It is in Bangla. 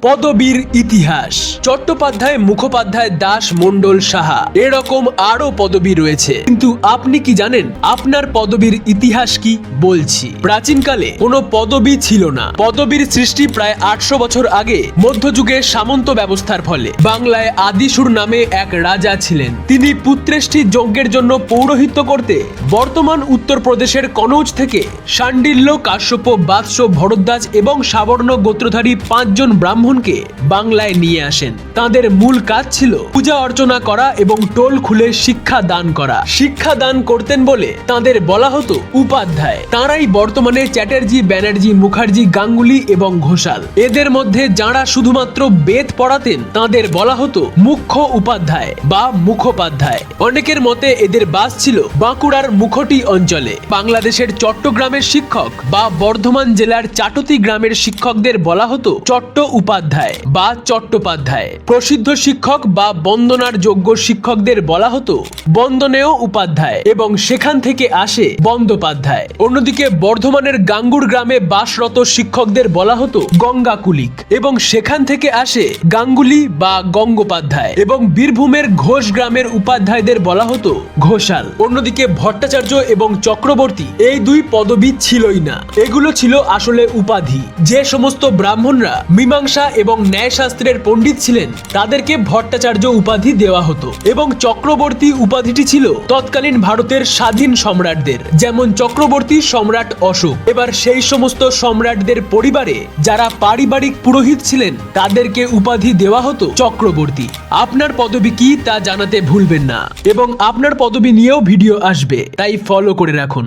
পদবীর ইতিহাস। চট্টোপাধ্যায়, মুখোপাধ্যায়, দাস, মণ্ডল, সাহা, এরকম আরো পদবী রয়েছে, কিন্তু আপনি কি জানেন আপনার পদবীর ইতিহাস কি? বলছি। প্রাচীনকালে কোনো পদবী ছিল না। পদবীর সৃষ্টি প্রায় 800 বছর আগে মধ্যযুগে সামন্ত ব্যবস্থার ফলে। বাংলায় আদিসুর নামে এক রাজা ছিলেন। তিনি পুত্রেষ্টি যজ্ঞের জন্য পৌরোহিত্য করতে বর্তমান উত্তরপ্রদেশের কনৌজ থেকে শাণ্ডিল্য, কাশ্যপ, বাৎস, ভরদ্বাজ এবং সাবর্ণ গোত্রধারী 5 জন ব্রাহ্মণকে বাংলায় নিয়ে আসেন। তাদের মূল কাজ ছিল পূজা অর্চনা করা এবং টোল খুলে শিক্ষা দান করা। শিক্ষা দান করতেন বলে তাদের বলা হতো উপাধ্যায়। তাঁরাই বর্তমানে চ্যাটার্জি, ব্যানার্জি, মুখার্জি, গাঙ্গুলি এবং ঘোষাল। এদের মধ্যে যাঁরা শুধুমাত্র বেদ পড়াতেন তাদের বলা হতো মুখ্য উপাধ্যায় বা মুখোপাধ্যায়। অনেকের মতে এদের বাস ছিল বাঁকুড়ার মুখটি অঞ্চলে। বাংলাদেশের চট্টগ্রামের শিক্ষক বা বর্ধমান জেলার চাটতি গ্রামের শিক্ষকদের বলা হতো চট্ট উপাধ্যায় বা চট্টোপাধ্যায়। প্রসিদ্ধ শিক্ষক বা বন্দনার যোগ্য শিক্ষকদের বলা হতো বন্দনেয় উপাধ্যায় এবং সেখান থেকে আসে বন্দ্যোপাধ্যায়। অন্যদিকে বর্ধমানের গাঙ্গুর গ্রামে বাসরত শিক্ষকদের বলা হতো গঙ্গাকুলিক এবং সেখান থেকে আসে গাঙ্গুলি বা গঙ্গোপাধ্যায়। এবং বীরভূমের ঘোষ গ্রামের উপাধ্যায়দের বলা হতো ঘোষাল। অন্যদিকে ভট্টাচার্য এবং চক্রবর্তী এই দুই পদবী ছিলই না, এগুলো ছিল আসলে উপাধি। যে সমস্ত ব্রাহ্মণরা মীমাংসা এবং ন্যায়শাস্ত্রের পণ্ডিত ছিলেন তাদেরকে ভট্টাচার্য উপাধি দেওয়া হতো এবং চক্রবর্তী উপাধিটি ছিল তৎকালীন ভারতের স্বাধীন সম্রাটদের, যেমন চক্রবর্তী সম্রাট অশোক। এবার সেই সমস্ত সম্রাটদের পরিবারে যারা পারিবারিক পুরোহিত ছিলেন তাদেরকে উপাধি দেওয়া হতো চক্রবর্তী। আপনার পদবী কি তা জানাতে ভুলবেন না এবং আপনার পদবী নিয়েও ভিডিও আসবে, তাই ফলো করে রাখুন।